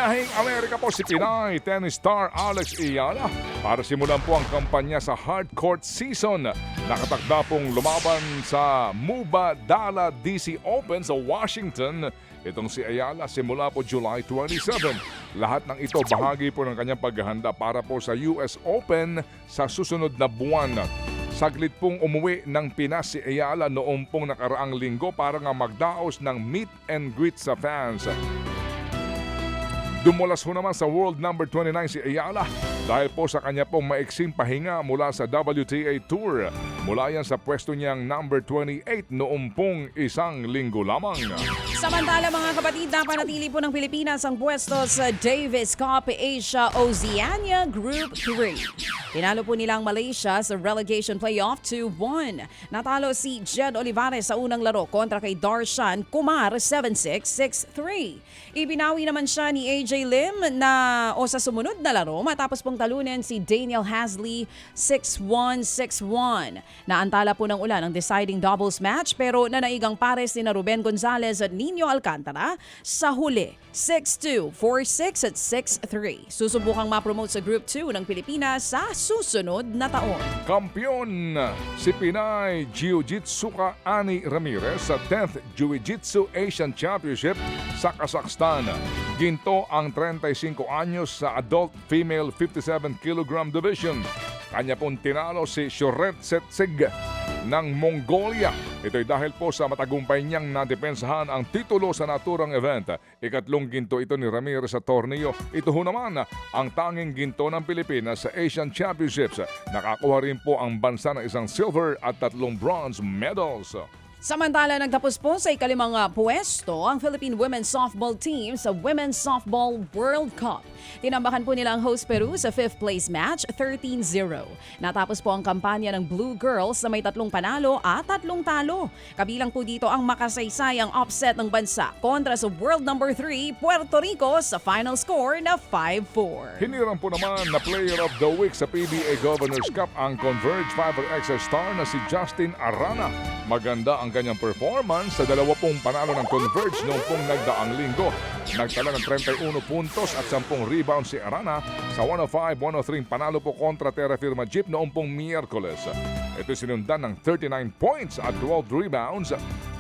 Biyaheng Amerika po si Pinay tennis star Alex Ayala para simulan po ang kampanya sa hardcourt season. Nakatakda pong lumaban sa Mubadala DC Open sa Washington. Itong si Ayala simula po July 27. Lahat ng ito bahagi po ng kanyang paghahanda para po sa US Open sa susunod na buwan. Saglit pong umuwi ng Pinas si Ayala noong pong nakaraang linggo para nga magdaos ng meet and greet sa fans. Dumulas ho naman sa world number 29 si Ayala dahil po sa kanya pong maiksing pahinga mula sa WTA Tour. Mula yan sa pwesto niyang number 28 noong pong isang linggo lamang. Samantala mga kapatid, napanatili po ng Pilipinas ang pwesto sa Davis Cup Asia Oceania Group 3. Tinalo po nila ang Malaysia sa relegation playoff 2-1. Natalo si Jed Olivares sa unang laro kontra kay Darshan Kumar 7-6, 6-3. Ibinawi naman siya ni AJ Lim sa sumunod na laro matapos pong talunin si Daniel Hasley 6-1, 6-1. Naantala po ng ulan ang deciding doubles match pero nanaigang pares ni Ruben Gonzalez at Nino Alcantara sa huli 6-2, 4-6 at 6-3. Susubukang ma-promote sa Group 2 ng Pilipinas sa susunod na taon. Kampiyon si Pinay Jiu-Jitsuka Ani Ramirez sa 10th Jiu-Jitsu Asian Championship sa Kazakhstan. Ginto ang 35 anyos sa adult female 57 kg division. Kanya pong tinalo si Shoret Setsig ng Mongolia. Ito'y dahil po sa matagumpay niyang nadepensahan ang titulo sa naturang event. Ikatlong ginto ito ni Ramirez sa torneo. Ito ho naman ang tanging ginto ng Pilipinas sa Asian Championships. Nakakuha rin po ang bansa ng isang silver at 3 bronze medals. Samantala, nagtapos po sa ikalimang pwesto ang Philippine Women's Softball Team sa Women's Softball World Cup. Tinambakan po nila ang host Peru sa 5th place match, 13-0. Natapos po ang kampanya ng Blue Girls na may 3 panalo at 3 talo. Kabilang po dito ang makasaysayang upset ng bansa kontra sa world number 3, Puerto Rico sa final score na 5-4. Hiniram po naman na Player of the Week sa PBA Governors Cup ang Converge 5XL star na si Justin Arana. Maganda ang kanyang performance sa 2 panalo ng Converge noong pong nagdaang linggo. Nagtala ng 31 puntos at 10 rebounds si Arana sa 105-103 panalo po kontra Terra Firma Jeep noong pong Miyerkules. Ito sinundan ng 39 points at 12 rebounds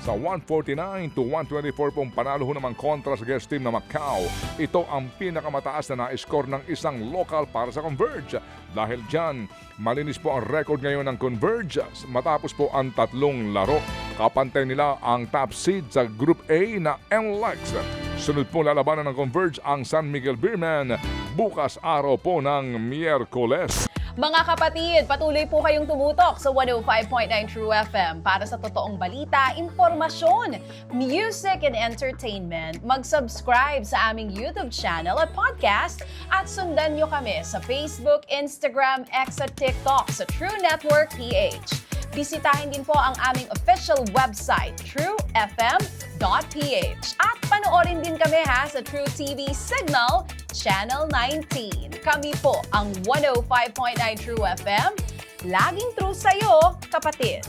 sa 149-124 pong panalo ho naman kontra sa guest team na Macau. Ito ang pinakamataas na na-score ng isang local para sa Converge. Dahil dyan, malinis po ang record ngayon ng Converge matapos po ang 3 laro. Kapantay nila ang top seed sa Group A na NLEX. Sunod po lalabanan ng Converge ang San Miguel Beermen bukas araw po ng Miyerkules. Mga kapatid, patuloy po kayong tumutok sa 105.9 True FM para sa totoong balita, impormasyon, music and entertainment. Mag-subscribe sa aming YouTube channel at podcast at sundan nyo kami sa Facebook, Instagram, X at TikTok sa True Network PH. Bisitahin din po ang aming official website, truefm.ph. At panoorin din kami sa True TV Signal, Channel 19. Kami po ang 105.9 True FM. Laging true sa'yo, kapatid.